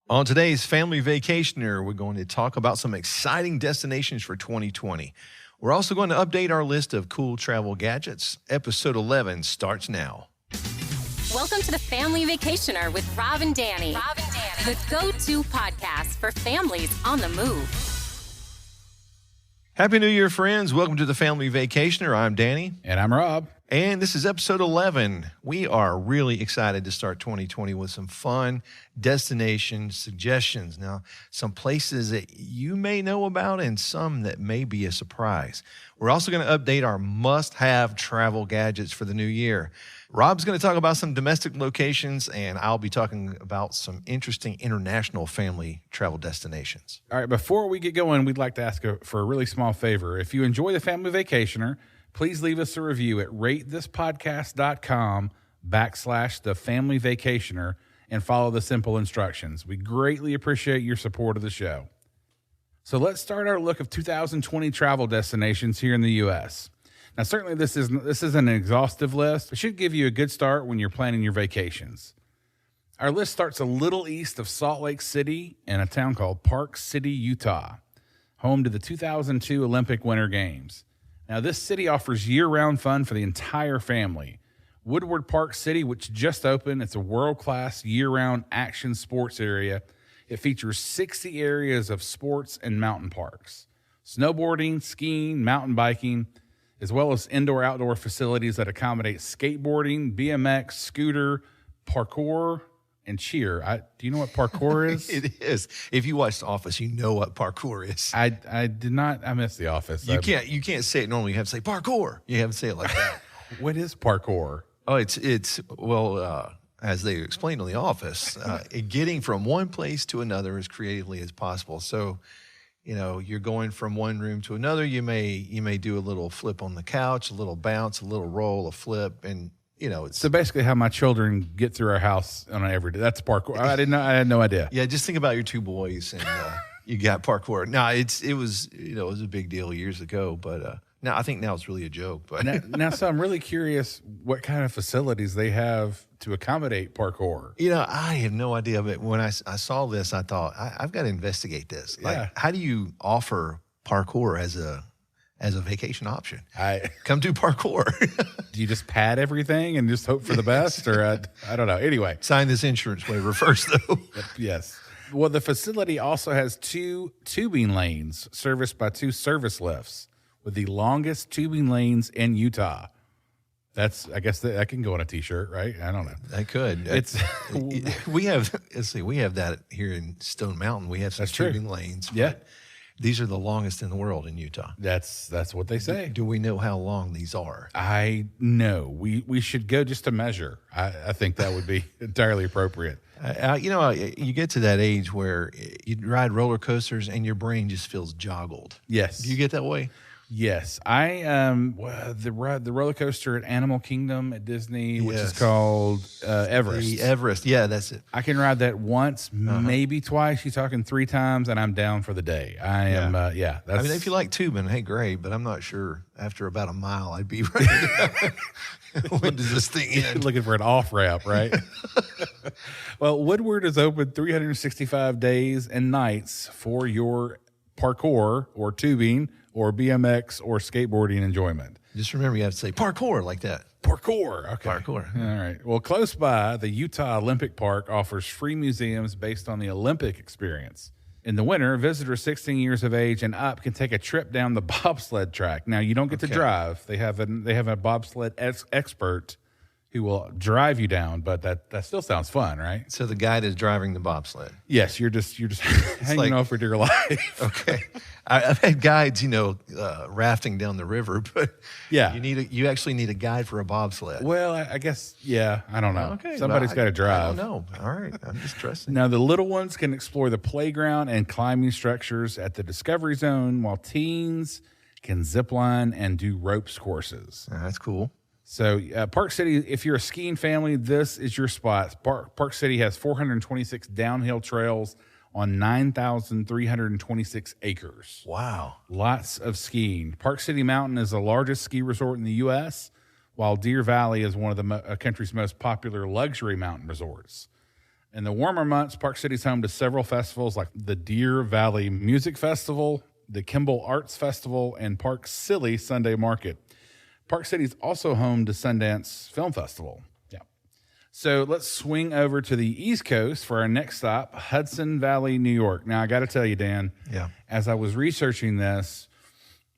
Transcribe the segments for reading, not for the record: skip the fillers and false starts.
On today's Family Vacationer, we're going to talk about some exciting destinations for 2020. We're also going to update our list of cool travel gadgets. Episode 11 starts now. Welcome to the Family Vacationer with Rob and Danny. The go-to podcast for families on the move. Happy New Year, friends. Welcome to the Family Vacationer. I'm Danny. And I'm Rob. And this is episode 11. We are really excited to start 2020 with some fun destination suggestions. Now, some places that you may know about and some that may be a surprise. We're also going to update our must-have travel gadgets for the new year. Rob's going to talk about some domestic locations, and I'll be talking about some interesting international family travel destinations. All right, before we get going, we'd like to ask for a really small favor. If you enjoy the Family Vacationer, please leave us a review at ratethispodcast.com/thefamilyvacationer and follow the simple instructions. We greatly appreciate your support of the show. So let's start our look of 2020 travel destinations here in the U.S. Now, certainly this isn't an exhaustive list. It should give you a good start when you're planning your vacations. Our list starts a little east of Salt Lake City in a town called Park City, Utah, home to the 2002 Olympic Winter Games. Now, this city offers year-round fun for the entire family. Woodward Park City, which just opened, it's a world-class year-round action sports area. It features 60 areas of sports and mountain parks, snowboarding, skiing, mountain biking, as well as indoor-outdoor facilities that accommodate skateboarding, BMX, scooter, parkour, and cheer. Do you know what parkour is? It is. If you watch The Office, you know what parkour is. I did not. I missed The Office. You can't say it normally. You have to say parkour. You have to say it like that. What is parkour? Oh, it's as they explained on The Office, getting from one place to another as creatively as possible. So, you're going from one room to another. You may do a little flip on the couch, a little bounce, a little roll, a flip, and it's so basically how my children get through our house on an everyday. That's parkour. I didn't know. I had no idea. Yeah, just think about your two boys, and you got parkour. No, it was a big deal years ago, but now I think now it's really a joke. But now, so I'm really curious what kind of facilities they have to accommodate parkour. I have no idea. But when I saw this, I thought I've got to investigate this. Yeah. Like, how do you offer parkour as a vacation option? Come do parkour. Do you just pad everything and just hope for the best? Or I don't know. Anyway. Sign this insurance waiver first, though. Yes. Well, the facility also has 2 tubing lanes serviced by 2 service lifts with the longest tubing lanes in Utah. I guess that can go on a T-shirt, right? I don't know. That could. We have that here in Stone Mountain. We have some tubing lanes. Yeah. These are the longest in the world in Utah. That's what they say. Do we know how long these are? I know. We should go just to measure. I think that would be entirely appropriate. You get to that age where you ride roller coasters and your brain just feels joggled. Yes. Do you get that way? Yes, I the roller coaster at Animal Kingdom at Disney, which is called Everest. The Everest, yeah, that's it. I can ride that once, maybe twice. You're talking 3 times, and I'm down for the day. I am, That's, I mean, if you like tubing, hey, great, but I'm not sure after about a mile I'd be ready to when does this thing end? Looking for an off ramp, right? Well, Woodward is open 365 days and nights for your parkour or tubing or BMX or skateboarding enjoyment. Just remember, you have to say parkour like that. Parkour. Okay. Parkour. All right. Well, close by, the Utah Olympic Park offers free museums based on the Olympic experience. In the winter, visitors 16 years of age and up can take a trip down the bobsled track. Now, you don't get to drive. They have a bobsled expert who will drive you down, but that still sounds fun, right? So the guide is driving the bobsled. Yes, you're just hanging on for dear life. Okay, I've had guides, rafting down the river, but yeah, you actually need a guide for a bobsled. Well, I guess I don't know. Okay, somebody's got to drive. I don't know. All right, I'm just trusting. Now the little ones can explore the playground and climbing structures at the Discovery Zone, while teens can zip line and do ropes courses. That's cool. So Park City, if you're a skiing family, this is your spot. Park City has 426 downhill trails on 9,326 acres. Wow. Lots of skiing. Park City Mountain is the largest ski resort in the U.S., while Deer Valley is one of the country's most popular luxury mountain resorts. In the warmer months, Park City's home to several festivals like the Deer Valley Music Festival, the Kimball Arts Festival, and Park Silly Sunday Market. Park City's also home to Sundance Film Festival. Yeah. So let's swing over to the East Coast for our next stop, Hudson Valley, New York. Now, I got to tell you, Dan, as I was researching this,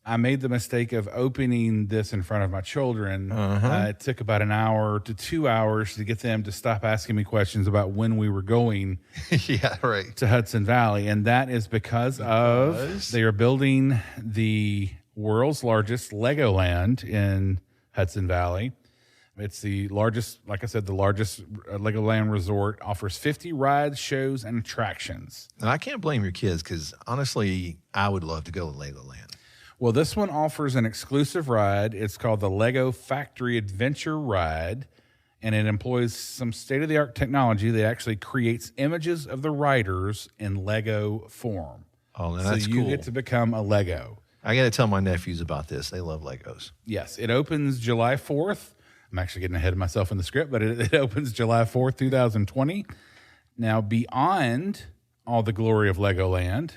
I made the mistake of opening this in front of my children. It took about an hour to 2 hours to get them to stop asking me questions about when we were going to Hudson Valley. And that is because they are building the world's largest Legoland in Hudson Valley. It's the largest, like I said, the largest Legoland resort, offers 50 rides, shows, and attractions. And I can't blame your kids because, honestly, I would love to go to Legoland. Well, this one offers an exclusive ride. It's called the Lego Factory Adventure Ride, and it employs some state-of-the-art technology that actually creates images of the riders in Lego form. Oh, that's cool. So you get to become a Lego. I got to tell my nephews about this. They love Legos. Yes, it opens July 4th. I'm actually getting ahead of myself in the script, but it opens July 4th, 2020. Now, beyond all the glory of Legoland,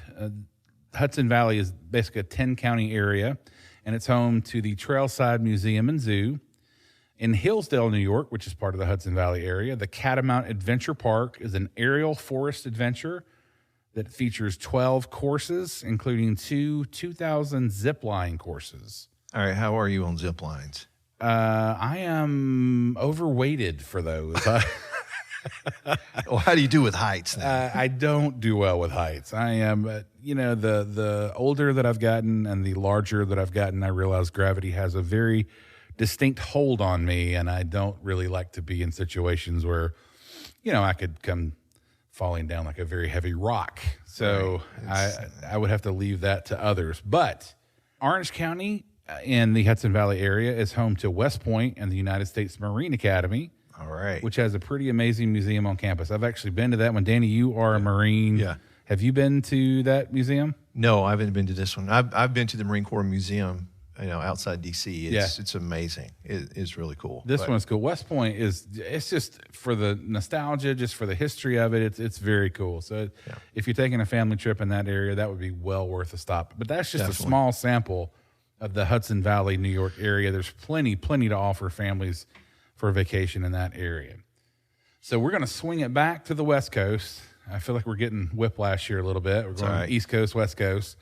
Hudson Valley is basically a 10-county area, and it's home to the Trailside Museum and Zoo. In Hillsdale, New York, which is part of the Hudson Valley area, the Catamount Adventure Park is an aerial forest adventure that features 12 courses, including 2,000 zip line courses. All right, how are you on zip lines? I am overweighted for those. Well, how do you do with heights now? I don't do well with heights. I am, the older that I've gotten and the larger that I've gotten, I realize gravity has a very distinct hold on me, and I don't really like to be in situations where, I could come falling down like a very heavy rock. So I would have to leave that to others. But Orange County in the Hudson Valley area is home to West Point and the United States Marine Academy. All right. Which has a pretty amazing museum on campus. I've actually been to that one. Danny, you are a Marine. Yeah. Have you been to that museum? No, I haven't been to this one. I've been to the Marine Corps Museum, outside D.C. It's amazing. It's really cool. This one's cool. West Point it's just for the nostalgia, just for the history of it. It's very cool. So if you're taking a family trip in that area, that would be well worth a stop. But that's just a small sample of the Hudson Valley, New York area. There's plenty to offer families for a vacation in that area. So we're going to swing it back to the West Coast. I feel like we're getting whiplash here a little bit. We're going East Coast, West Coast.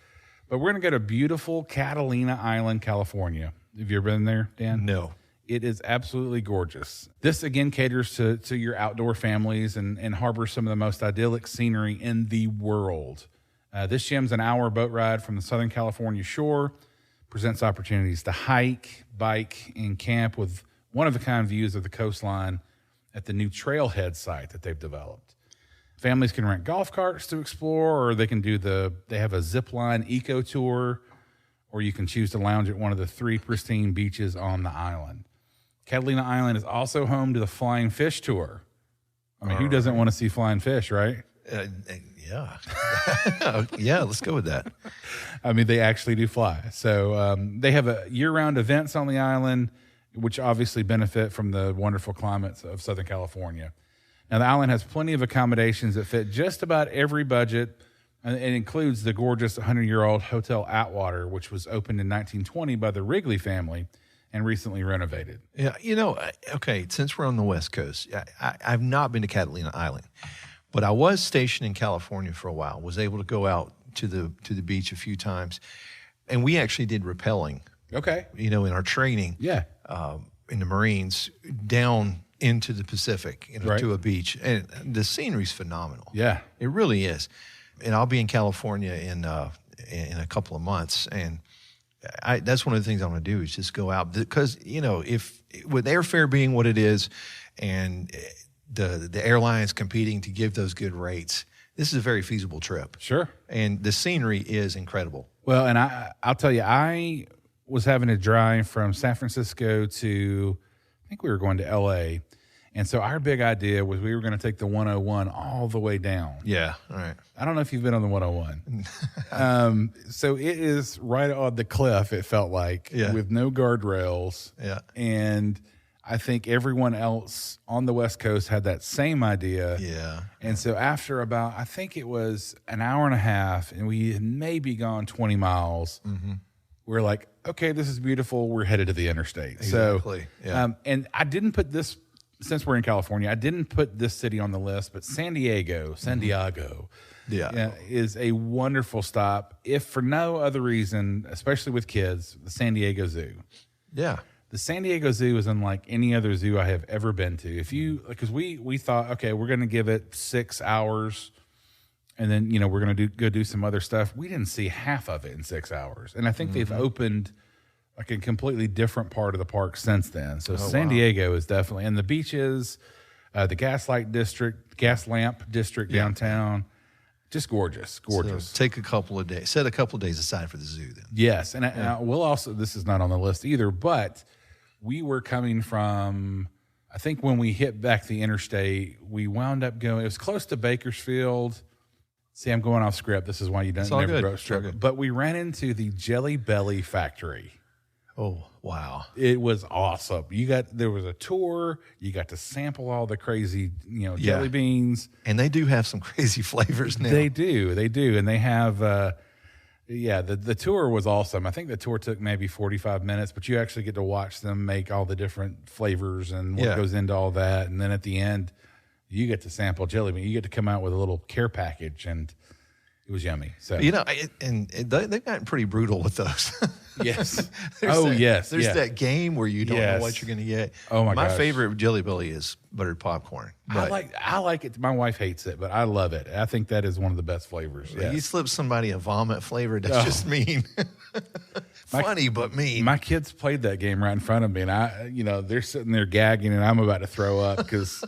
But we're going to go to beautiful Catalina Island, California. Have you ever been there, Dan? No. It is absolutely gorgeous. This, again, caters to your outdoor families and harbors some of the most idyllic scenery in the world. This gem's an hour boat ride from the Southern California shore, presents opportunities to hike, bike, and camp with one-of-a-kind views of the coastline at the new Trailhead site that they've developed. Families can rent golf carts to explore, or they can they have a zip line eco tour, or you can choose to lounge at one of the 3 pristine beaches on the island. Catalina Island is also home to the Flying Fish Tour. I mean, who doesn't want to see flying fish, right? Yeah. Yeah, let's go with that. I mean, they actually do fly. So they have year-round events on the island, which obviously benefit from the wonderful climates of Southern California. Now, the island has plenty of accommodations that fit just about every budget, and it includes the gorgeous 100-year-old Hotel Atwater, which was opened in 1920 by the Wrigley family and recently renovated. Yeah, okay, since we're on the West Coast, I've not been to Catalina Island, but I was stationed in California for a while, was able to go out to the beach a few times, and we actually did rappelling. Okay. In our training. Yeah. In the Marines, down into the Pacific, to a beach. And the scenery's phenomenal. Yeah. It really is. And I'll be in California in a couple of months. And that's one of the things I'm going to do is just go out. Because, if with airfare being what it is and the airlines competing to give those good rates, this is a very feasible trip. Sure. And the scenery is incredible. Well, and I'll tell you, I was having to drive from San Francisco to, I think we were going to L.A., and so our big idea was we were going to take the 101 all the way down. Yeah, all right. I don't know if you've been on the 101. So it is right on the cliff, it felt like, with no guardrails. Yeah. And I think everyone else on the West Coast had that same idea. Yeah. And so after about, I think it was an hour and a half, and we had maybe gone 20 miles, we're like, okay, this is beautiful. We're headed to the interstate. Exactly. So, and I didn't put this, since we're in California, I didn't put this city on the list, but San Diego, is a wonderful stop. If for no other reason, especially with kids, the San Diego Zoo. Yeah. The San Diego Zoo is unlike any other zoo I have ever been to. Because we thought, okay, we're going to give it 6 hours, and then we're going to go do some other stuff. We didn't see half of it in 6 hours, and I think they've opened like a completely different part of the park since then. So San Diego is definitely, and the beaches, the Gaslamp District downtown, just gorgeous. So take a couple of days, set a couple of days aside for the zoo then. Yes, and I will also, this is not on the list either, but we were coming from, I think when we hit back the interstate, we wound up going, it was close to Bakersfield. See, I'm going off script. This is why you don't never go script. But we ran into the Jelly Belly factory. Oh, wow. It was awesome. There was a tour. You got to sample all the crazy, jelly beans. And they do have some crazy flavors now. They do. And they have, the tour was awesome. I think the tour took maybe 45 minutes, but you actually get to watch them make all the different flavors and what goes into all that. And then at the end, you get to sample jelly bean. You get to come out with a little care package, and it was yummy. So they've gotten pretty brutal with those. Yes. There's that game where you don't know what you're going to get. Oh my gosh. My favorite Jelly Belly is buttered popcorn. But I like it. My wife hates it, but I love it. I think that is one of the best flavors. Yes. You slip somebody a vomit flavor, that's just mean. Funny, but mean. My kids played that game right in front of me, and they're sitting there gagging, and I'm about to throw up because.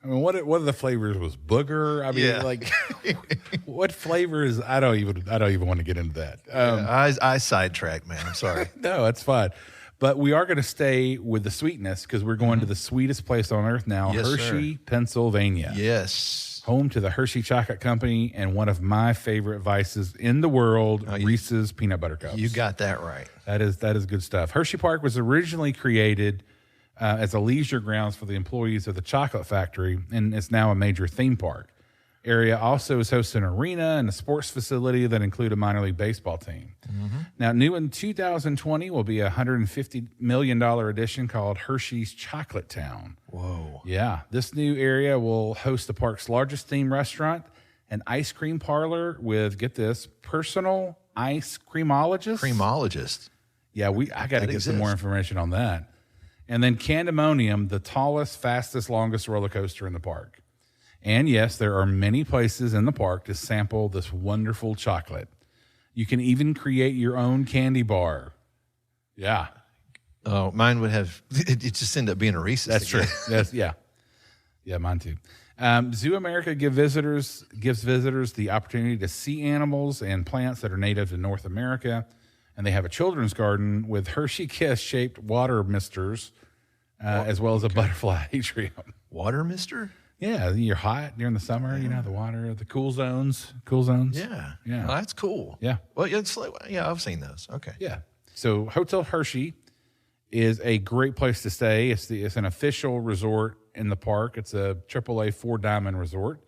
I mean, what are the flavors? Was booger? I mean, what flavors? I don't even want to get into that. I sidetracked, man. I'm sorry. No, that's fine. But we are going to stay with the sweetness because we're going to the sweetest place on earth now, Hershey, Pennsylvania. Yes. Home to the Hershey Chocolate Company and one of my favorite vices in the world, Reese's Peanut Butter Cups. You got that right. That is good stuff. Hershey Park was originally created as a leisure grounds for the employees of the chocolate factory, and it's now a major theme park. Area also is host an arena and a sports facility that include a minor league baseball team. Now, new in 2020 will be a $150 million addition called Hershey's Chocolate Town. Whoa. Yeah. This new area will host the park's largest theme restaurant, an ice cream parlor with, get this, personal ice creamologist. Creamologist. Yeah, I got to get some more information on that. And then Candemonium, the tallest, fastest, longest roller coaster in the park. And yes, there are many places in the park to sample this wonderful chocolate. You can even create your own candy bar. Yeah. Oh, mine would have, it just ended up being a Reese's. That's true. Yeah, mine too. Zoo America gives visitors the opportunity to see animals and plants that are native to North America. And they have a children's garden with Hershey Kiss-shaped water misters, as well as a butterfly atrium. Water mister? Yeah, you're hot during the summer. The water, the cool zones. Yeah. Well, that's cool. Yeah. Well, I've seen those. Okay. Yeah. So Hotel Hershey is a great place to stay. It's an official resort in the park. It's a AAA 4-diamond resort.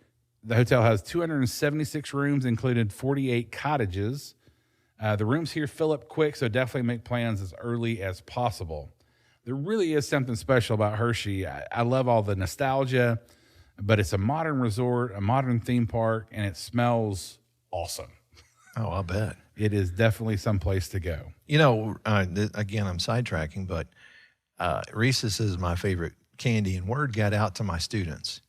The hotel has 276 rooms, including 48 cottages. The rooms here fill up quick, so definitely make plans as early as possible. There really is something special about Hershey. I love all the nostalgia, but it's a modern resort, a modern theme park, and it smells awesome. Oh, I'll bet. It is definitely some place to go. Again, I'm sidetracking, but Reese's is my favorite candy, and word got out to my students.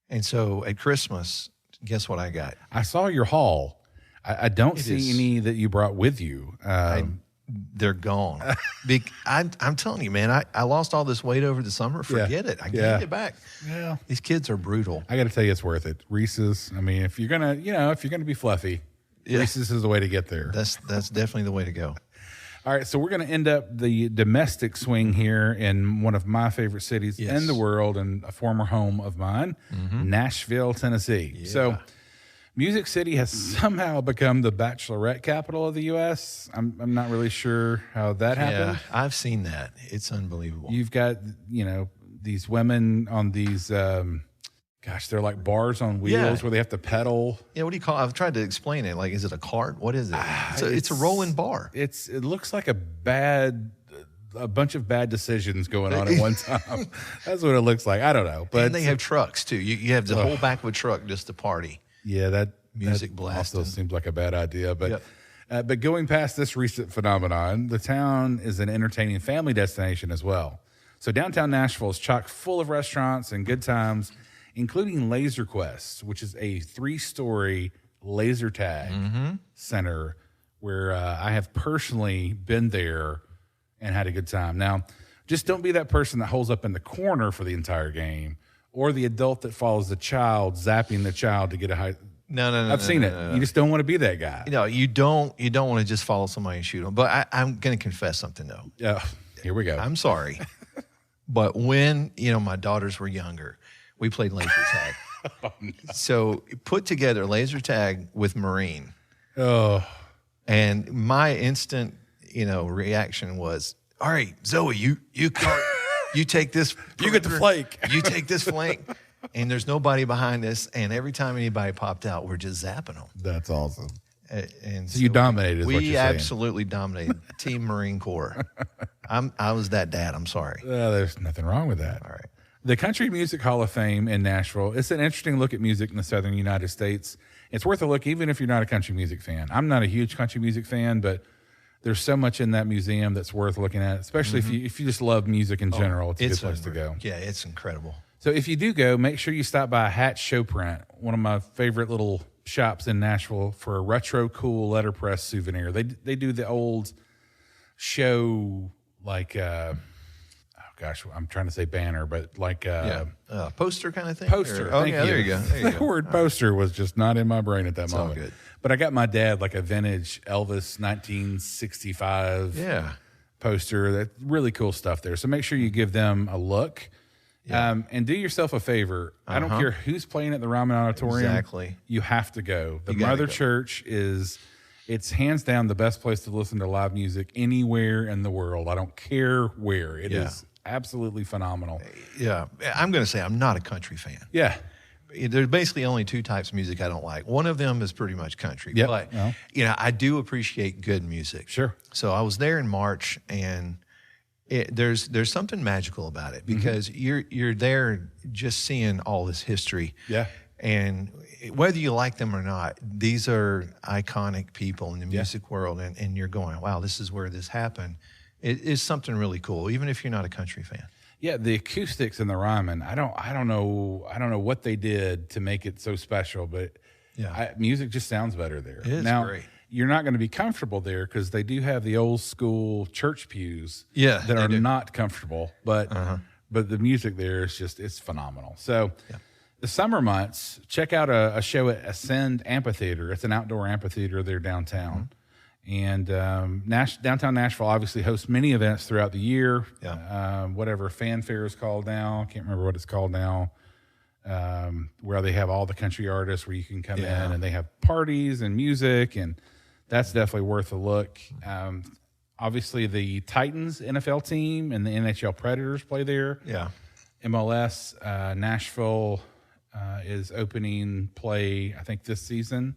And so at Christmas, guess what I got? I saw your haul. I don't see any that you brought with you. They're gone. I'm telling you, man, I lost all this weight over the summer. Forget it. I gained it back. Yeah. These kids are brutal. I got to tell you, it's worth it. Reese's. I mean, if you're gonna be fluffy, Reese's is the way to get there. That's definitely the way to go. All right, so we're going to end up the domestic swing here in one of my favorite cities in the world and a former home of mine, Nashville, Tennessee. Yeah. So Music City has somehow become the bachelorette capital of the U.S. I'm not really sure how that happened. Yeah, I've seen that. It's unbelievable. You've got, these women on these, they're like bars on wheels where they have to pedal. Yeah, what do you call it? I've tried to explain it. Like, is it a cart? What is it? It's a rolling bar. It looks like a bunch of bad decisions going on at one time. That's what it looks like. I don't know. But and they have trucks, too. You have the whole back of a truck just to party. Yeah, that Music that blasting. also seems like a bad idea. But but going past this recent phenomenon, the town is an entertaining family destination as well. So downtown Nashville is chock full of restaurants and good times, including Laser Quest, which is a 3-story laser tag center where I have personally been there and had a good time. Now, just don't be that person that holds up in the corner for the entire game, or the adult that follows the child, zapping the child to get a high. No. I've seen it. You just don't want to be that guy. You don't want to just follow somebody and shoot them. But I'm going to confess something, though. Yeah, here we go. I'm sorry. But when, my daughters were younger, we played laser tag. Oh, no. So put together laser tag with Marine. Oh, And my instant, reaction was, all right, Zoe, you take this. You get the flake. You take this flank. And there's nobody behind us. And every time anybody popped out, we're just zapping them. that's awesome. And So you dominated, is what We you're saying. absolutely dominated. Team Marine Corps. I was that dad. I'm sorry. There's nothing wrong with that. All right. The Country Music Hall of Fame in Nashville, it's an interesting look at music in the southern United States. It's worth a look even if you're not a country music fan. I'm not a huge country music fan, but there's so much in that museum that's worth looking at, especially if you just love music in general. It's a good place to go. Yeah, it's incredible. So if you do go, make sure you stop by Hatch Showprint, one of my favorite little shops in Nashville, for a retro cool letterpress souvenir. They do the old show, like I'm trying to say banner, but like Poster kind of thing? poster. Oh, Thank yeah, there you go. There you The go. word poster was just not in my brain at that all moment. good. But I got my dad like a vintage Elvis 1965 Yeah. poster. That really cool stuff there. So make sure you give them a look. And do yourself a favor. I don't care who's playing at the Ryman Auditorium. Exactly. You have to go. The You gotta Mother go. Church it's hands down the best place to listen to live music anywhere in the world. I don't care where. It is absolutely phenomenal. Yeah. I'm going to say I'm not a country fan. Yeah. There's basically only 2 types of music I don't like. One of them is pretty much country. Yep. But, Yeah. I do appreciate good music. Sure. So I was there in March, and there's something magical about it because you're there just seeing all this history. Yeah. And whether you like them or not, these are iconic people in the music world, and you're going, wow, this is where this happened. It is something really cool, even if you're not a country fan. Yeah, the acoustics in the Ryman, I don't know what they did to make it so special, but music just sounds better there. It is now, great. You're not going to be comfortable there because they do have the old school church pews Yeah, that they are do. not comfortable, but the music there is it's phenomenal. So the summer months, check out a show at Ascend Amphitheater. It's an outdoor amphitheater there downtown. And downtown Nashville obviously hosts many events throughout the year. Yeah. Whatever fanfare is called now, I can't remember what it's called now. Where they have all the country artists where you can come in, and they have parties and music, and that's definitely worth a look. Obviously, the Titans NFL team and the NHL Predators play there. Yeah. MLS Nashville is opening play, I think, this season.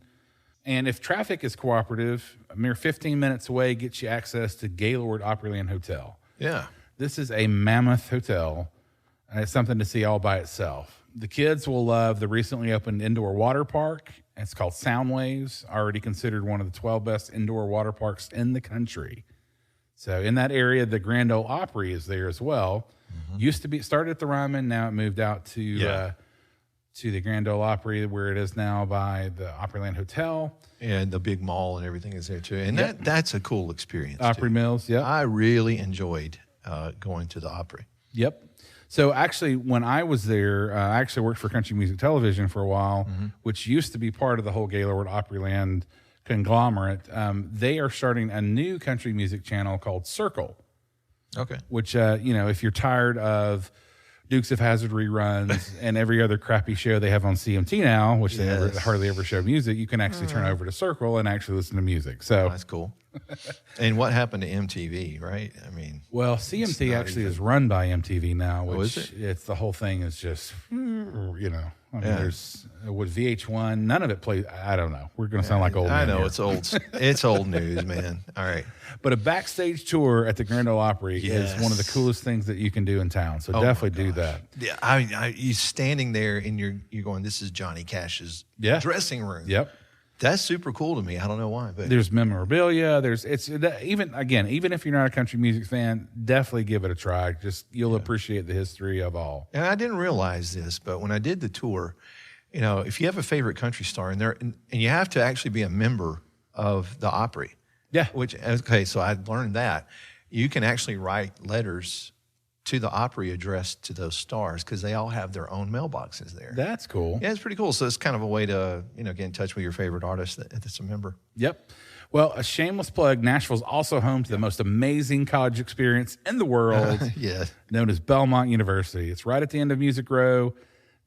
And if traffic is cooperative, a mere 15 minutes away gets you access to Gaylord Opryland Hotel. Yeah. This is a mammoth hotel, and it's something to see all by itself. The kids will love the recently opened indoor water park. It's called Soundwaves, already considered one of the 12 best indoor water parks in the country. So in that area, the Grand Ole Opry is there as well. Used to be started at the Ryman, now it moved out to the Grand Ole Opry, where it is now by the Opryland Hotel. And the big mall and everything is there too. And that's a cool experience. Opry too. Mills, yep. I really enjoyed going to the Opry. Yep. So actually, when I was there, I actually worked for Country Music Television for a while, which used to be part of the whole Gaylord Opryland conglomerate. They are starting a new country music channel called Circle. Okay. Which, if you're tired of Dukes of Hazzard reruns and every other crappy show they have on CMT now, which they hardly ever show music, you can actually turn over to Circle and actually listen to music. So That's cool. And what happened to MTV, right? I mean, well, CMT actually is run by MTV now, which is it? it's the whole thing is just, there's with VH1, none of it plays. I don't know. We're going to sound like old I men know here. it's old. It's old news, man. All right. But a backstage tour at the Grand Ole Opry is one of the Yes. coolest things that you can do in town. So my definitely do that. Yeah, you standing there and you're going, this is Johnny Cash's dressing room. Yep. That's super cool to me. I don't know why, but There's memorabilia. Even if you're not a country music fan, definitely give it a try. Just you'll appreciate the history of all. and I didn't realize this, but when I did the tour, if you have a favorite country star and you have to actually be a member of the Opry. Yeah. So I learned that you can actually write letters to the Opry addressed to those stars because they all have their own mailboxes there. That's cool. Yeah, it's pretty cool. So it's kind of a way to, get in touch with your favorite artist that's a member. Yep. Well, a shameless plug, Nashville's also home to the most amazing college experience in the world, Yeah. known as Belmont University. It's right at the end of Music Row.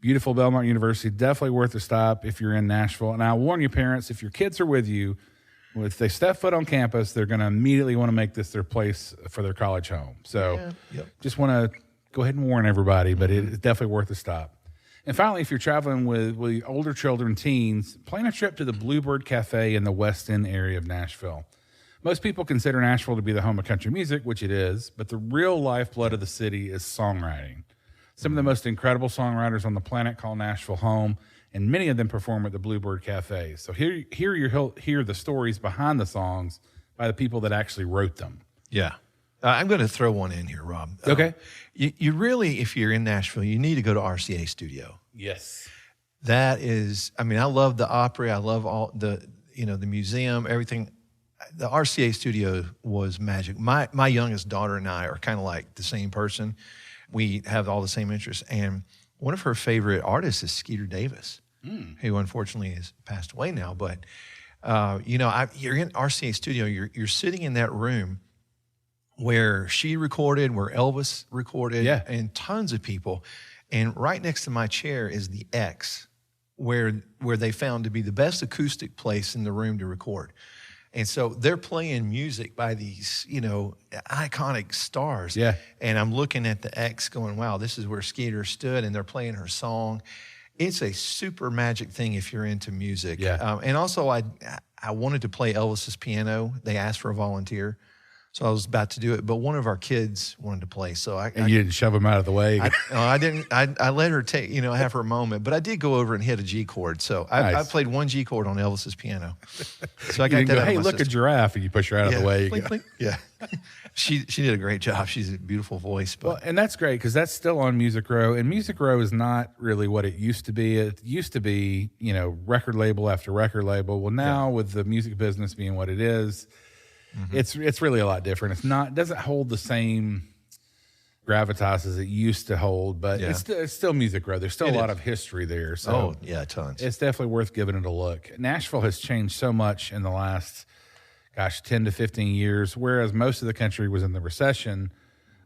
Beautiful Belmont University. Definitely worth a stop if you're in Nashville. And I'll warn your parents, if your kids are with you, if they step foot on campus, they're going to immediately want to make this their place for their college home. So just want to go ahead and warn everybody, but it's definitely worth a stop. And finally, if you're traveling with older children, teens, plan a trip to the Bluebird Cafe in the West End area of Nashville. Most people consider Nashville to be the home of country music, which it is, but the real lifeblood of the city is songwriting. Some of the most incredible songwriters on the planet call Nashville home, and many of them perform at the Bluebird Cafe. So here you'll hear the stories behind the songs by the people that actually wrote them. Yeah. I'm going to throw one in here, Rob. Okay. You really, if you're in Nashville, you need to go to RCA Studio. Yes. That is, I love the Opry. I love all the museum, everything. The RCA Studio was magic. My youngest daughter and I are kind of like the same person. We have all the same interests. And one of her favorite artists is Skeeter Davis, who unfortunately has passed away now. But, you're in RCA Studio. You're sitting in that room where she recorded, where Elvis recorded, and tons of people. And right next to my chair is the X, where they found to be the best acoustic place in the room to record. And so they're playing music by these, iconic stars. Yeah. And I'm looking at the X going, wow, this is where Skeeter stood, and they're playing her song. It's a super magic thing if you're into music. Yeah. And also, I wanted to play Elvis's piano. They asked for a volunteer. So I was about to do it, but one of our kids wanted to play. So And you didn't shove them out of the way? I didn't. I let her take, have her moment, but I did go over and hit a G chord. So I played one G chord on Elvis's piano. So I got you that. go, out hey, of my look, system. a giraffe, and you push her out of the way. You Blink, go. blink. Yeah. She did a great job. She's a beautiful voice. But Well, and that's great because that's still on Music Row, and Music Row is not really what it used to be. It used to be, record label after record label. Well, now with the music business being what it is, it's really a lot different. It doesn't hold the same gravitas as it used to hold, but it's still Music Row. There's still a lot of history there. So tons. it's definitely worth giving it a look. Nashville has changed so much in the last, 10 to 15 years, whereas most of the country was in the recession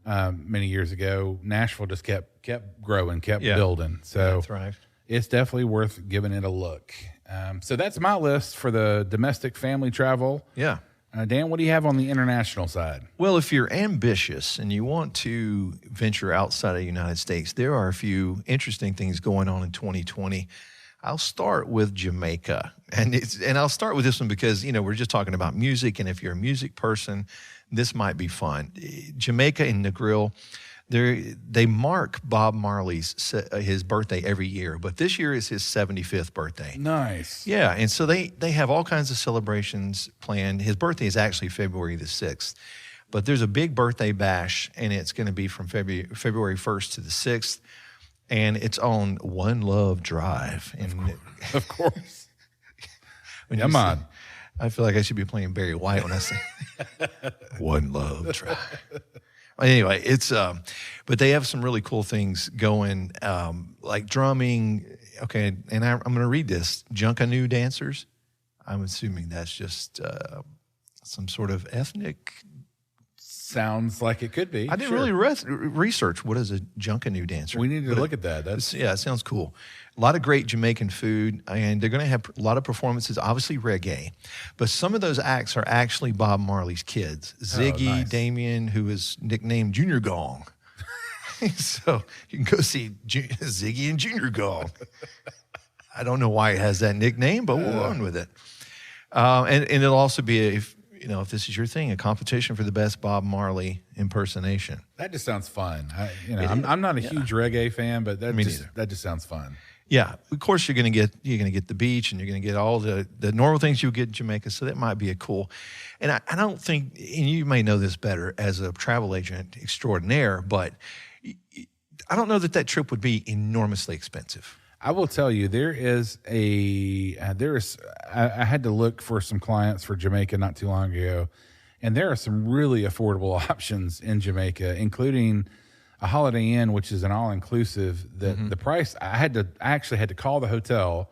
many years ago. Nashville just kept growing, kept building. So thrived. it's definitely worth giving it a look. So that's my list for the domestic family travel. Yeah. Dan, what do you have on the international side? Well, if you're ambitious and you want to venture outside of the United States, there are a few interesting things going on in 2020. I'll start with Jamaica. And I'll start with this one because, we're just talking about music. And if you're a music person, this might be fun. Jamaica and Negril, they mark Bob Marley's his birthday every year. But this year is his 75th birthday. Nice. Yeah, and so they have all kinds of celebrations planned. His birthday is actually February the 6th. But there's a big birthday bash, and it's going to be from February 1st to the 6th. And it's on One Love Drive. And Of course. Come on. I feel like I should be playing Barry White when I say One Love Drive. Anyway, it's but they have some really cool things going, like drumming. Okay, and I'm going to read this. Junkanoo dancers. I'm assuming that's just some sort of ethnic Sounds like it could be. I didn't Sure. really research what is a Junkanoo dancer. We need to look at that. Yeah, it sounds cool. A lot of great Jamaican food, and they're going to have a lot of performances, obviously reggae. But some of those acts are actually Bob Marley's kids. Ziggy, nice. Damien, who is nicknamed Junior Gong. So you can go see Ziggy and Junior Gong. I don't know why it has that nickname, but we'll run with it. And it'll also be, if this is your thing, a competition for the best Bob Marley impersonation. That just sounds fun. I'm not a huge reggae fan, but that just sounds fun. Yeah, of course you're going to get the beach, and you're going to get all the normal things you get in Jamaica. So that might be a cool. And I don't think, and you may know this better as a travel agent extraordinaire, but I don't know that trip would be enormously expensive. I will tell you, I had to look for some clients for Jamaica not too long ago, and there are some really affordable options in Jamaica, including a Holiday Inn, which is an all-inclusive. The price, I actually had to call the hotel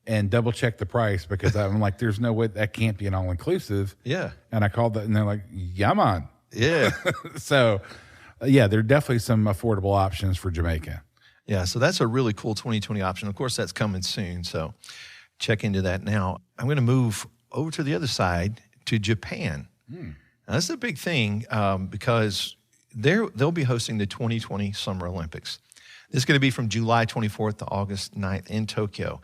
and double-check the price, because I'm like, there's no way that can't be an all-inclusive. Yeah. And I called that, and they're like, yeah, man. Yeah. So, yeah, there are definitely some affordable options for Jamaica. Yeah, so that's a really cool 2020 option. Of course, that's coming soon, so check into that now. I'm going to move over to the other side to Japan. Now, that's a big thing because they'll be hosting the 2020 Summer Olympics. This is going to be from July 24th to August 9th in Tokyo.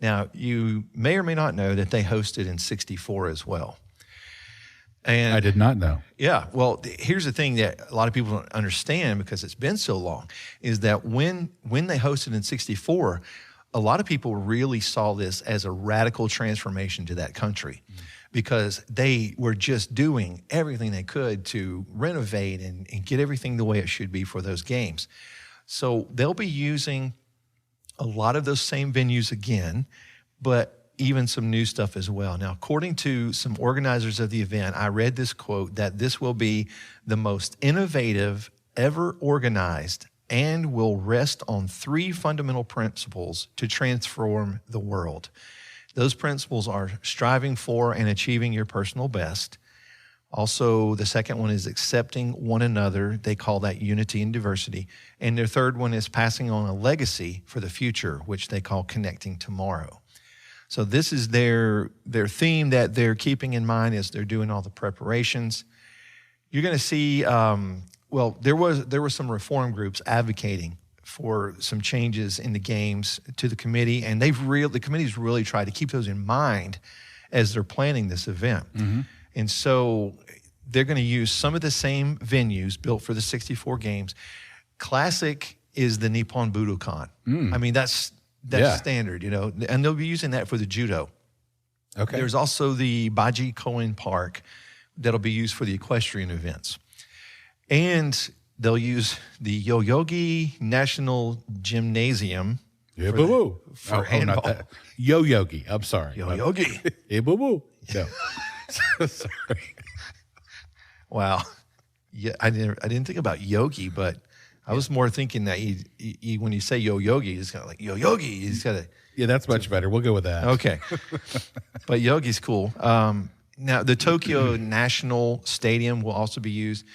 Now, you may or may not know that they hosted in '64 as well. And I did not know. Yeah. Well, here's the thing that a lot of people don't understand, because it's been so long, is that when they hosted in '64, a lot of people really saw this as a radical transformation to that country, because they were just doing everything they could to renovate and get everything the way it should be for those games. So they'll be using a lot of those same venues again, but even some new stuff as well. Now, according to some organizers of the event, I read this quote that this will be the most innovative ever organized and will rest on 3 fundamental principles to transform the world. Those principles are striving for and achieving your personal best. Also, the second one is accepting one another. They call that unity and diversity. And their third one is passing on a legacy for the future, which they call connecting tomorrow. So this is their theme that they're keeping in mind as they're doing all the preparations. You're going to see, there were some reform groups advocating for some changes in the games to the committee, and the committee's really tried to keep those in mind as they're planning this event. And so they're going to use some of the same venues built for the '64 games. Classic is the Nippon Budokan. I mean, that's standard, and they'll be using that for the judo. Okay. There's also the Baji Koen Park that'll be used for the equestrian events. And they'll use the Yoyogi National Gymnasium for handball. Yoyogi. I'm sorry. Yoyogi. Hey, boo-boo. No. Sorry. Wow. Yeah, I didn't think about yogi, but I was more thinking that he when you say yo-yogi, he's kind of like yo-yogi. He's got to... Yeah, that's much better. We'll go with that. Okay. But yogi's cool. Now, the Tokyo National Stadium will also be used.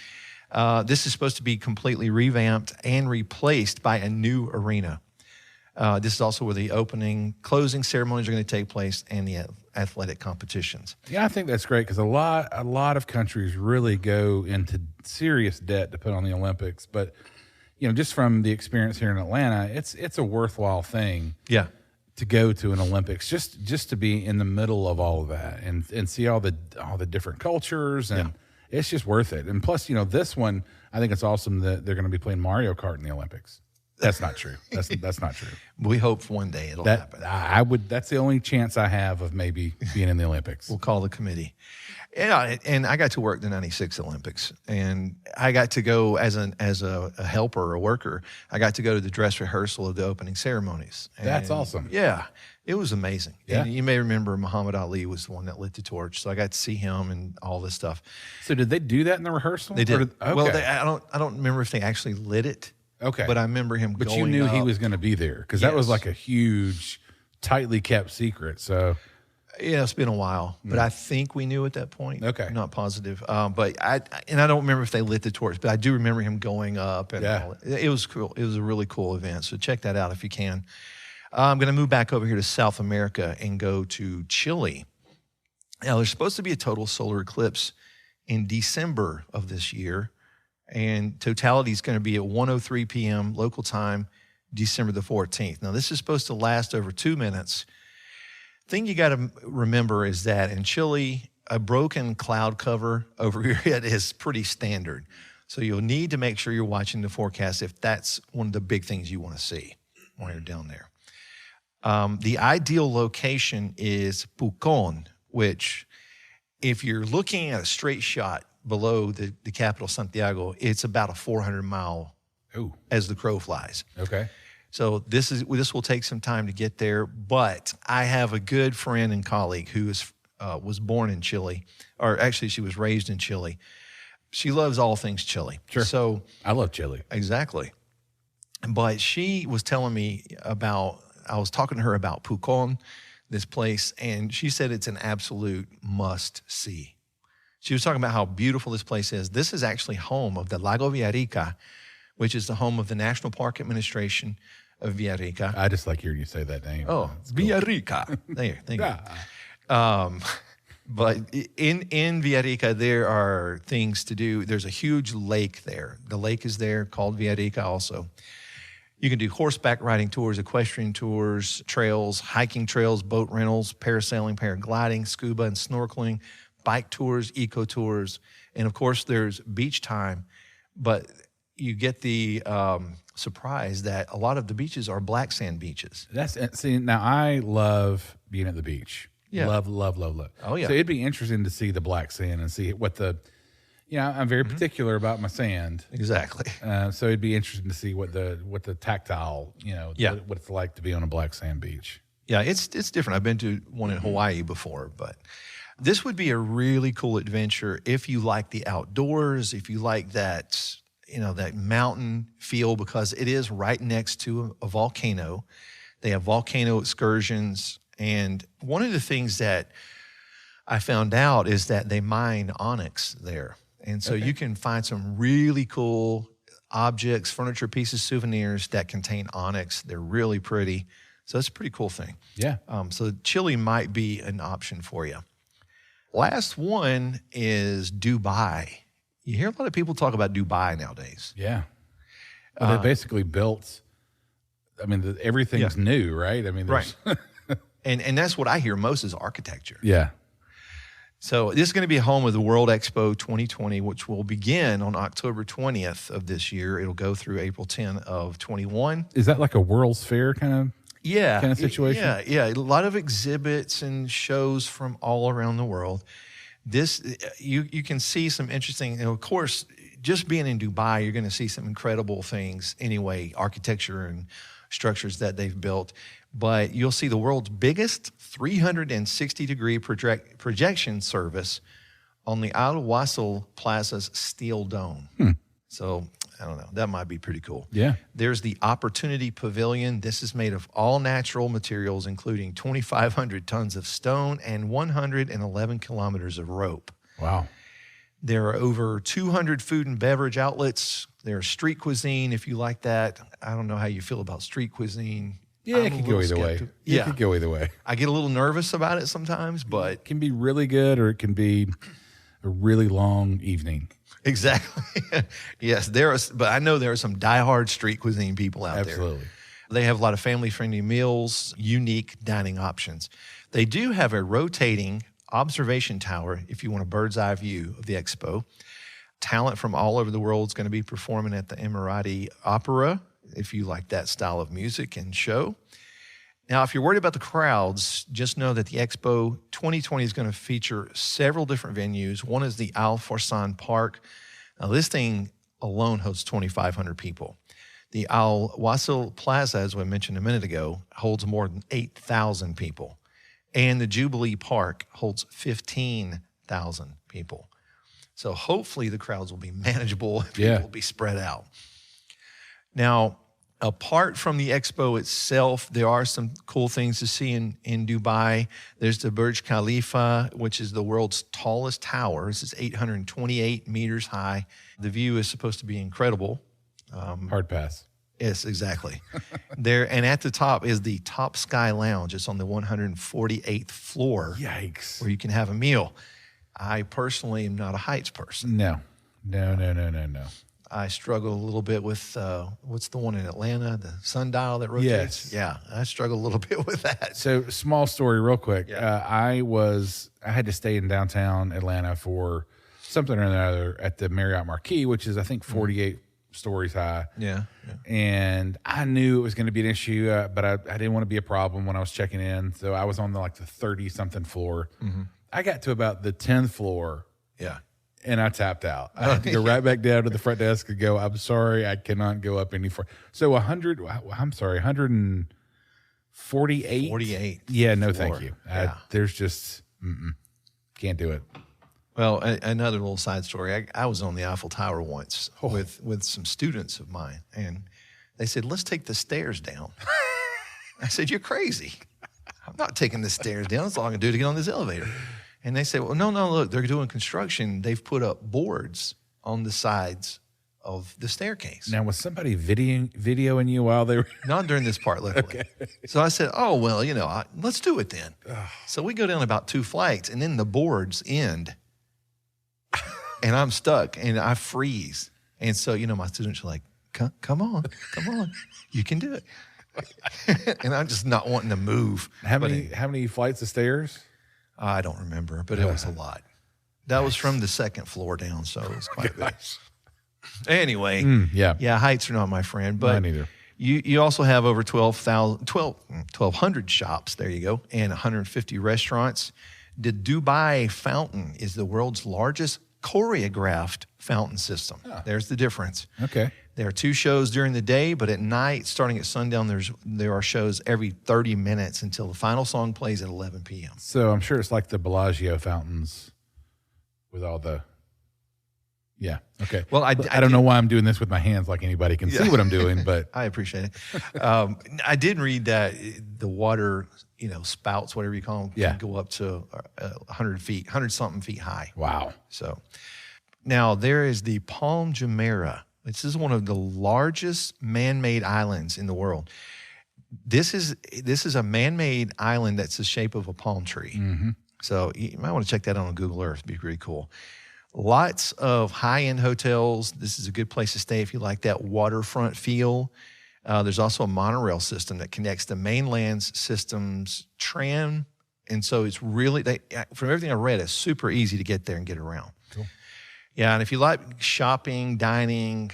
This is supposed to be completely revamped and replaced by a new arena. This is also where the closing ceremonies are going to take place and the athletic competitions. Yeah, I think that's great, because a lot of countries really go into serious debt to put on the Olympics. But, just from the experience here in Atlanta, it's a worthwhile thing. Yeah. To go to an Olympics, just to be in the middle of all of that and see all the different cultures, and it's just worth it. And plus, this one, I think it's awesome that they're going to be playing Mario Kart in the Olympics. That's not true. That's not true. We hope one day it'll happen. That's the only chance I have of maybe being in the Olympics. We'll call the committee. Yeah, and I got to work the '96 Olympics, and I got to go as a helper, a worker. I got to go to the dress rehearsal of the opening ceremonies. And that's awesome. Yeah, it was amazing. Yeah. And you may remember Muhammad Ali was the one that lit the torch, so I got to see him and all this stuff. So did they do that in the rehearsal? They did. Okay. Well, I don't remember if they actually lit it. Okay. But I remember him going But you knew up. he was going to be there, because that was like a huge, tightly kept secret. So Yeah, it's been a while, but I think we knew at that point. Okay. I'm not positive. But I don't remember if they lit the torch, but I do remember him going up and Yeah. all. It was cool. It was a really cool event. So check that out if you can. I'm going to move back over here to South America and go to Chile. Now, there's supposed to be a total solar eclipse in December of this year, and totality is going to be at 1:03 p.m. local time, December the 14th. Now, this is supposed to last over 2 minutes. Thing you got to remember is that in Chile, a broken cloud cover over your head is pretty standard. So you'll need to make sure you're watching the forecast if that's one of the big things you want to see while you're down there. The ideal location is Pucón, which if you're looking at a straight shot below the capital, Santiago, it's about a 400-mile Ooh, as the crow flies. okay. So this will take some time to get there, but I have a good friend and colleague who was born in Chile, or actually she was raised in Chile. She loves all things Chile. Sure. So I love Chile. exactly. But she was telling me I was talking to her about Pucón, this place, and she said it's an absolute must see. She was talking about how beautiful this place is. This is actually home of the Lago Villarrica, which is the home of the National Park Administration of Villarrica. I just like hearing you say that name. Oh, It's cool. Villarrica. There, thank you. Yeah. But in Villarrica, there are things to do. There's a huge lake there. The lake is there called Villarrica also. You can do horseback riding tours, equestrian tours, trails, hiking trails, boat rentals, parasailing, paragliding, scuba and snorkeling, bike tours, eco tours, and of course there's beach time. But you get the surprise that a lot of the beaches are black sand beaches. See, now I love being at the beach. Yeah. Love. Oh, yeah. So it'd be interesting to see the black sand and see what I'm very particular about my sand. Exactly. So it'd be interesting to see what the tactile, Yeah. what it's like to be on a black sand beach. Yeah, it's different. I've been to one in Hawaii before, but this would be a really cool adventure if you like the outdoors, if you like that, that mountain feel, because it is right next to a volcano. They have volcano excursions. And one of the things that I found out is that they mine onyx there. And so you can find some really cool objects, furniture pieces, souvenirs that contain onyx. They're really pretty. So it's a pretty cool thing. Yeah. So Chile might be an option for you. Last one is Dubai. You hear a lot of people talk about Dubai nowadays. Yeah. Well, they basically built, everything's new, right? Right. And that's what I hear most is architecture. Yeah. So this is going to be home of the World Expo 2020, which will begin on October 20th of this year. It'll go through April 10 of 21. Is that like a World's Fair kind of? Yeah. Kind of situation? Yeah. A lot of exhibits and shows from all around the world. This, you can see some interesting, of course, just being in Dubai, you're going to see some incredible things anyway, architecture and structures that they've built. But you'll see the world's biggest 360-degree projection service on the Al Wasl Plaza's steel dome. So, I don't know. That might be pretty cool. Yeah. There's the Opportunity Pavilion. This is made of all natural materials, including 2,500 tons of stone and 111 kilometers of rope. Wow. There are over 200 food and beverage outlets. There's street cuisine, if you like that. I don't know how you feel about street cuisine. Yeah, it I'm a could go little either way. skeptical. It could go either way. I get a little nervous about it sometimes, but It can be really good or it can be a really long evening. exactly. Yes, but I know there are some diehard street cuisine people out there. Absolutely. They have a lot of family-friendly meals, unique dining options. They do have a rotating observation tower if you want a bird's eye view of the expo. Talent from all over the world is going to be performing at the Emirati Opera, if you like that style of music and show. Now, if you're worried about the crowds, just know that the Expo 2020 is going to feature several different venues. One is the Al Forsan Park. Now, this thing alone hosts 2,500 people. The Al Wasl Plaza, as I mentioned a minute ago, holds more than 8,000 people. And the Jubilee Park holds 15,000 people. So hopefully the crowds will be manageable. People will be spread out. Now, apart from the expo itself, there are some cool things to see in Dubai. There's the Burj Khalifa, which is the world's tallest tower. This is 828 meters high. The view is supposed to be incredible. Hard pass. Yes, exactly. There, and at the top is the Top Sky Lounge. It's on the 148th floor. Yikes. Where you can have a meal. I personally am not a heights person. No. I struggle a little bit with, what's the one in Atlanta, the sundial that rotates? Yes. Yeah, I struggle a little bit with that. So small story real quick. Yeah. I had to stay in downtown Atlanta for something or another at the Marriott Marquis, which is I think 48 stories high. Yeah. And I knew it was going to be an issue, but I didn't want to be a problem when I was checking in. So I was on the 30-something floor. Mm-hmm. I got to about the 10th floor. Yeah. And I tapped out. I had to go right back down to the front desk and go, I'm sorry, I cannot go up any further. So 148. 48. Yeah, no, floor. thank you. Yeah. There's just, can't do it. Well, another little side story. I was on the Eiffel Tower once with some students of mine, and they said, let's take the stairs down. I said, you're crazy. I'm not taking the stairs down. That's all I can do to get on this elevator. And they said, well, no, look, they're doing construction. They've put up boards on the sides of the staircase. Now, was somebody videoing you while they were? Not during this part, luckily. Okay. So I said, oh, well, let's do it then. So we go down about 2 flights, and then the boards end. And I'm stuck and I freeze. And so, my students are like, come on, you can do it. And I'm just not wanting to move. How many flights of stairs? I don't remember, but it was a lot. That was from the 2nd floor down, so it was quite big. Anyway, yeah, heights are not my friend. But mine either. You also have over 1,200 shops, there you go, and 150 restaurants. The Dubai Fountain is the world's largest choreographed fountain system. There's the difference. Okay. There are 2 shows during the day, but at night, starting at sundown, there are shows every 30 minutes until the final song plays at 11 p.m. So I'm sure it's like the Bellagio fountains with all the... Yeah. Okay. Well, I don't know why I'm doing this with my hands like anybody can see what I'm doing, but... I appreciate it. I did read that the water, spouts, whatever you call them, can go up to 100-something feet high. Wow. So now there is the Palm Jumeirah. This is one of the largest man-made islands in the world. This is a man-made island that's the shape of a palm tree. Mm-hmm. So you might want to check that out on Google Earth. It'd be pretty cool. Lots of high-end hotels. This is a good place to stay if you like that waterfront feel. There's also a monorail system that connects the mainland's systems tram. And so it's really, from everything I read, it's super easy to get there and get around. Cool. Yeah, and if you like shopping, dining,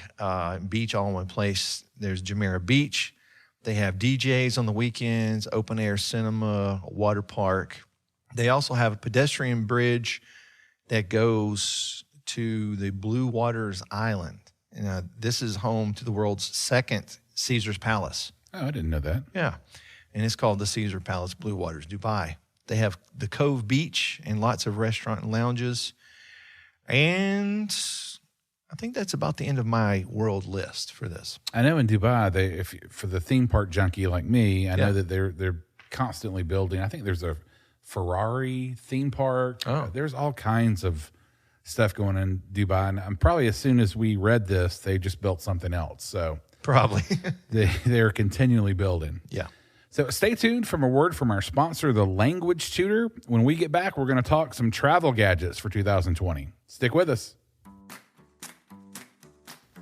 beach all in one place, there's Jumeirah Beach. They have DJs on the weekends, open air cinema, a water park. They also have a pedestrian bridge that goes to the Blue Waters Island. And this is home to the world's 2nd Caesar's Palace. Oh, I didn't know that. Yeah, and it's called the Caesar Palace Blue Waters, Dubai. They have the Cove Beach and lots of restaurant and lounges. And I think that's about the end of my world list for this. I know in Dubai, for the theme park junkie like me, I know that they're constantly building. I think there's a Ferrari theme park. Oh. There's all kinds of stuff going in Dubai. And I'm probably, as soon as we read this, they just built something else. So probably they're continually building. Yeah. So stay tuned for a word from our sponsor, The Language Tutor. When we get back, we're going to talk some travel gadgets for 2020. Stick with us.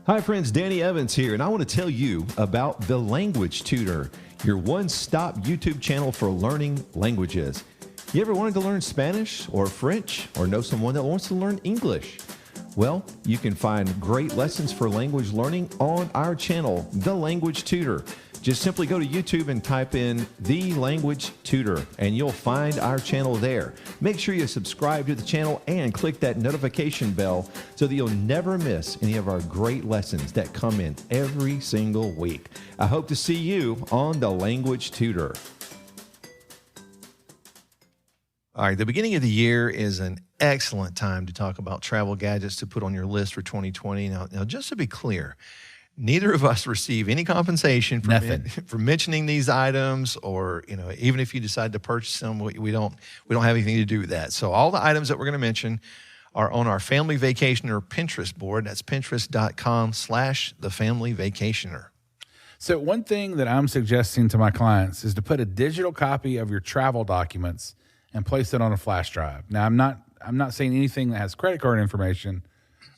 Hi friends, Danny Evans here, and I want to tell you about The Language Tutor, your one-stop YouTube channel for learning languages. You ever wanted to learn Spanish or French or know someone that wants to learn English? Well, you can find great lessons for language learning on our channel, The Language Tutor. Just simply go to YouTube and type in The Language Tutor, and you'll find our channel there. Make sure you subscribe to the channel and click that notification bell so that you'll never miss any of our great lessons that come in every single week. I hope to see you on The Language Tutor. All right, the beginning of the year is an excellent time to talk about travel gadgets to put on your list for 2020. Now just to be clear, Neither of us receive any compensation Nothing. for mentioning these items, or even if you decide to purchase them, we don't have anything to do with that. So all the items that we're going to mention are on our Family Vacationer Pinterest board. That's pinterest.com/thefamilyvacationer. So one thing that I'm suggesting to my clients is to put a digital copy of your travel documents and place it on a flash drive. Now, I'm not saying anything that has credit card information,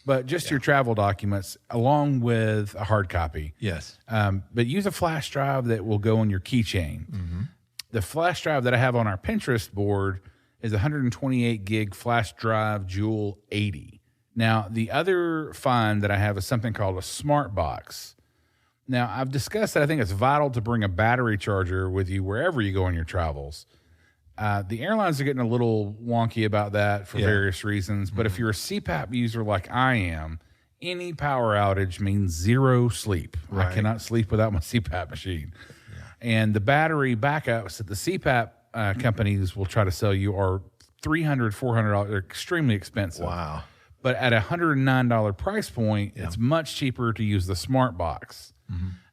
but just your travel documents along with a hard copy. Yes. But use a flash drive that will go on your keychain. The flash drive that I have on our Pinterest board is 128 gig flash drive Jewel 80. Now, the other find that I have is something called a Smart Box. Now, I've discussed that I think it's vital to bring a battery charger with you wherever you go on your travels. The airlines are getting a little wonky about that for various reasons, but if you're a CPAP user like I am, any power outage means zero sleep. Right. I cannot sleep without my CPAP machine. And the battery backups that the CPAP companies will try to sell you are $300, $400. They're extremely expensive. Wow. But at a $109 price point, it's much cheaper to use the Smart Box.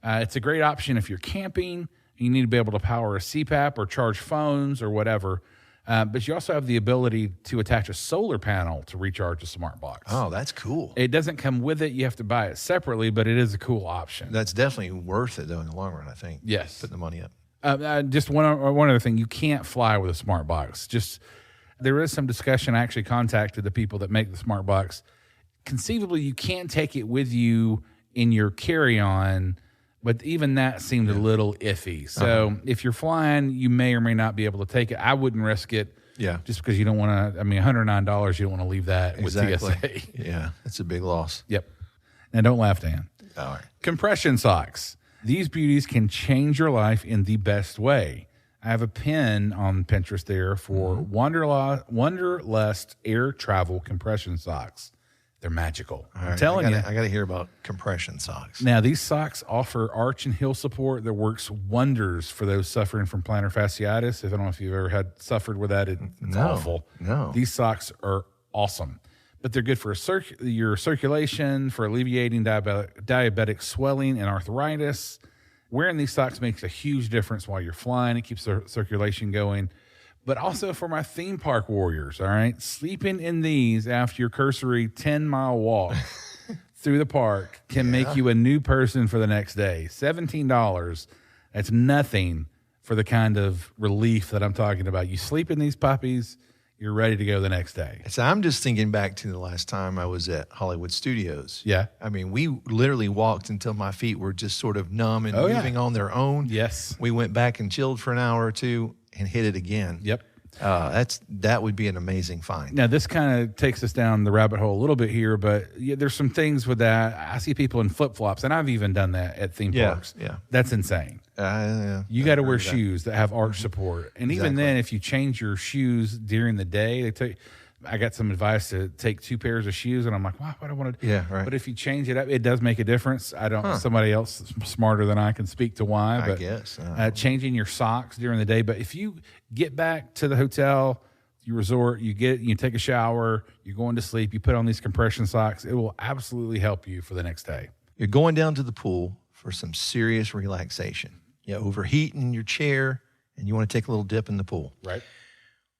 It's a great option if you're camping. You need to be able to power a CPAP or charge phones or whatever. But you also have the ability to attach a solar panel to recharge a Smart Box. Oh, that's cool. It doesn't come with it. You have to buy it separately, but it is a cool option. That's definitely worth it, though, in the long run, I think. Yes. Putting the money up. Just one other thing. You can't fly with a Smart Box. There is some discussion. I actually contacted the people that make the Smart Box. Conceivably, you can take it with you in your carry-on, but even that seemed a little iffy. So if you're flying, you may or may not be able to take it. I wouldn't risk it. Yeah. Just because you don't want to, $109, you don't want to leave that with TSA. Yeah, that's a big loss. Yep. Now, don't laugh, Dan. All right. Compression socks. These beauties can change your life in the best way. I have a pin on Pinterest there for Wanderlust Air Travel Compression Socks. They're magical. I'm telling you. I got to hear about compression socks. Now, these socks offer arch and heel support that works wonders for those suffering from plantar fasciitis. I don't know if you've ever suffered with that. It's awful. No. These socks are awesome. But they're good for your circulation, for alleviating diabetic swelling and arthritis. Wearing these socks makes a huge difference while you're flying. It keeps the circulation going. But also for my theme park warriors, all right? Sleeping in these after your cursory 10-mile walk through the park can make you a new person for the next day. $17, that's nothing for the kind of relief that I'm talking about. You sleep in these puppies, you're ready to go the next day. So I'm just thinking back to the last time I was at Hollywood Studios. Yeah. I mean, we literally walked until my feet were just sort of numb and moving on their own. Yes. We went back and chilled for an hour or two and hit it again. Yep. That would be an amazing find. Now, this kind of takes us down the rabbit hole a little bit here, but there's some things with that. I see people in flip-flops, and I've even done that at theme parks. Yeah. That's insane. You got to wear shoes that have arch support. And even then, if you change your shoes during the day, I got some advice to take 2 pairs of shoes, and I'm like, wow, I don't want to. Yeah, right. But if you change it up, it does make a difference. I don't. Somebody else smarter than I can speak to why. But I guess changing your socks during the day. But if you get back to the hotel, you resort, you take a shower, you're going to sleep, you put on these compression socks, it will absolutely help you for the next day. You're going down to the pool for some serious relaxation. You overheat in your chair, and you want to take a little dip in the pool. Right.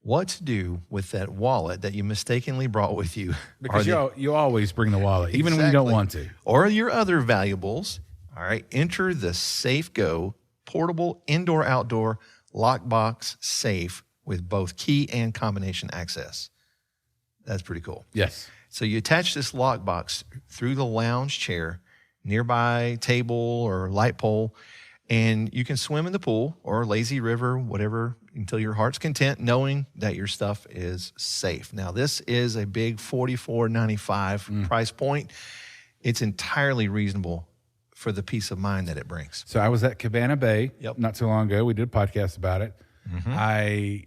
What to do with that wallet that you mistakenly brought with you? Because you always bring the wallet, even when you don't want to. Or your other valuables. All right. Enter the SafeGo portable indoor-outdoor lockbox safe with both key and combination access. That's pretty cool. Yes. So you attach this lockbox through the lounge chair, nearby table or light pole, and you can swim in the pool or lazy river, whatever, until your heart's content, knowing that your stuff is safe. Now, this is a big $44.95 price point. It's entirely reasonable for the peace of mind that it brings. So I was at Cabana Bay not too long ago. We did a podcast about it. I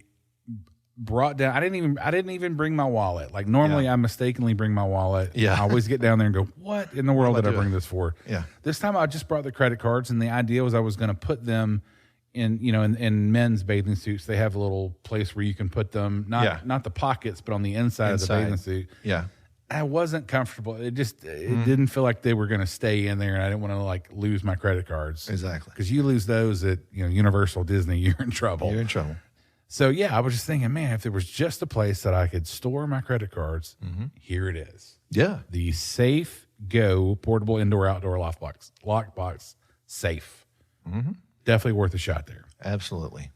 brought down. I didn't even bring my wallet. Like normally, I mistakenly bring my wallet. Yeah. I always get down there and go, "What in the world did I bring this for?" Yeah. This time I just brought the credit cards, and the idea was I was going to put them in men's bathing suits. They have a little place where you can put them, not the pockets, but on the inside of the bathing suit. Yeah. I wasn't comfortable. It didn't feel like they were going to stay in there, and I didn't want to like lose my credit cards. Exactly. Because you lose those at Universal, Disney, you're in trouble. You're in trouble. So yeah, I was just thinking, man, if there was just a place that I could store my credit cards, here it is. Yeah. The Safe Go portable indoor-outdoor lockbox safe. Definitely worth a shot there. Absolutely.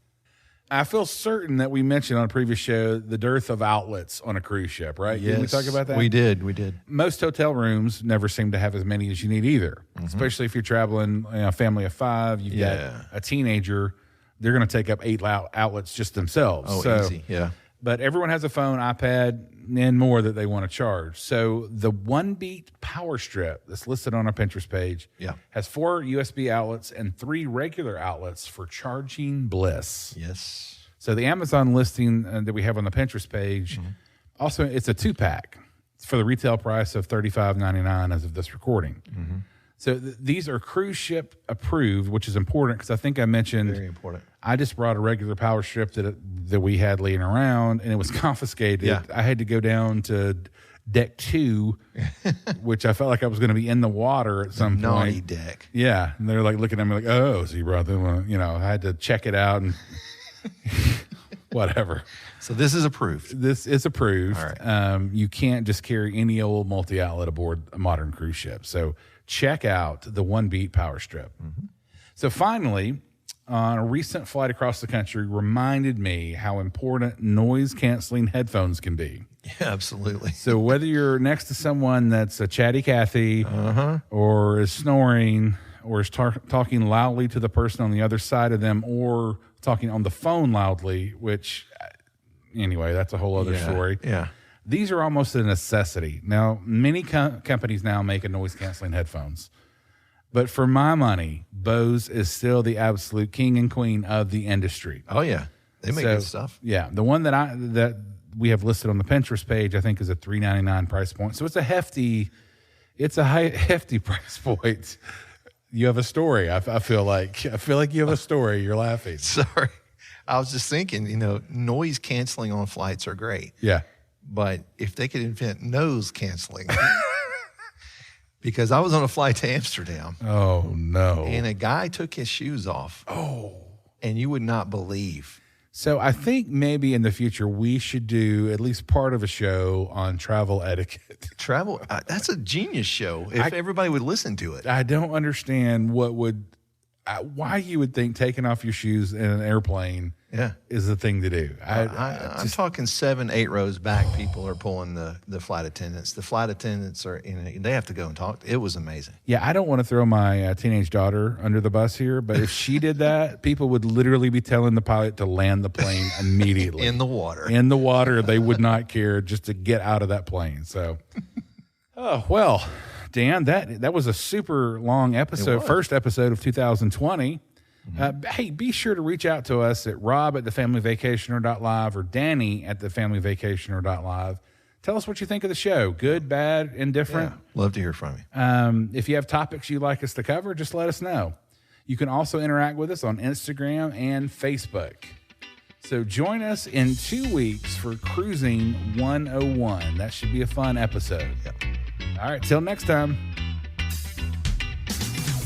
I feel certain that we mentioned on a previous show the dearth of outlets on a cruise ship, right? Yes. Did we talk about that? We did. Most hotel rooms never seem to have as many as you need either, especially if you're traveling a family of 5. You've got a teenager. They're going to take up 8 outlets just themselves. Oh, easy. Yeah. But everyone has a phone, iPad, and more that they want to charge. So the One Beat Power Strip that's listed on our Pinterest page has 4 USB outlets and 3 regular outlets for charging bliss. Yes. So the Amazon listing that we have on the Pinterest page, also it's a 2-pack. It's for the retail price of $35.99 as of this recording. So these are cruise ship approved, which is important because I think I mentioned Very important. I just brought a regular power strip that we had laying around, and it was confiscated. Yeah. I had to go down to deck 2, which I felt like I was going to be in the water at some Naughty point. deck. Yeah, and they're like looking at me like, "Oh, so you brought them?" I had to check it out and whatever. So this is approved. This is approved. All right. You can't just carry any old multi-outlet aboard a modern cruise ship. So check out the One Beat Power Strip. So finally, on a recent flight across the country reminded me how important noise-canceling headphones can be. Yeah, absolutely. So whether you're next to someone that's a chatty Cathy or is snoring or is talking loudly to the person on the other side of them or talking on the phone loudly, which anyway, that's a whole other story. Yeah. These are almost a necessity. Now, many companies now make a noise-canceling headphones. But for my money, Bose is still the absolute king and queen of the industry. Oh, yeah. They make good stuff. Yeah. The one that we have listed on the Pinterest page, I think, is a $399 price point. So it's a hefty price point. You have a story. I feel like you have a story. You're laughing. Sorry. I was just thinking, noise canceling on flights are great. Yeah. But if they could invent nose canceling, because I was on a flight to Amsterdam. Oh, no. And a guy took his shoes off. Oh. And you would not believe. So I think maybe in the future we should do at least part of a show on travel etiquette. Travel, that's a genius show if everybody would listen to it. I don't understand why you would think taking off your shoes in an airplane is the thing to do. I'm talking 7-8 rows back. People are pulling the flight attendants. The flight attendants they have to go and talk. It was amazing. Yeah, I don't want to throw my teenage daughter under the bus here, but if she did that, people would literally be telling the pilot to land the plane immediately. In the water. In the water. They would not care just to get out of that plane. So, oh, well, Dan, that was a super long episode, first episode of 2020. Hey, be sure to reach out to us at rob@thefamilyvacationer.live or danny@thefamilyvacationer.live. Tell us what you think of the show. Good, bad, indifferent. Yeah, love to hear from you. If you have topics you'd like us to cover, just let us know. You can also interact with us on Instagram and Facebook. So join us in 2 weeks for Cruising 101. That should be a fun episode. Yep. All right, till next time.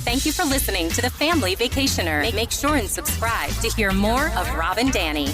Thank you for listening to The Family Vacationer. Make sure and subscribe to hear more of Rob and Danny.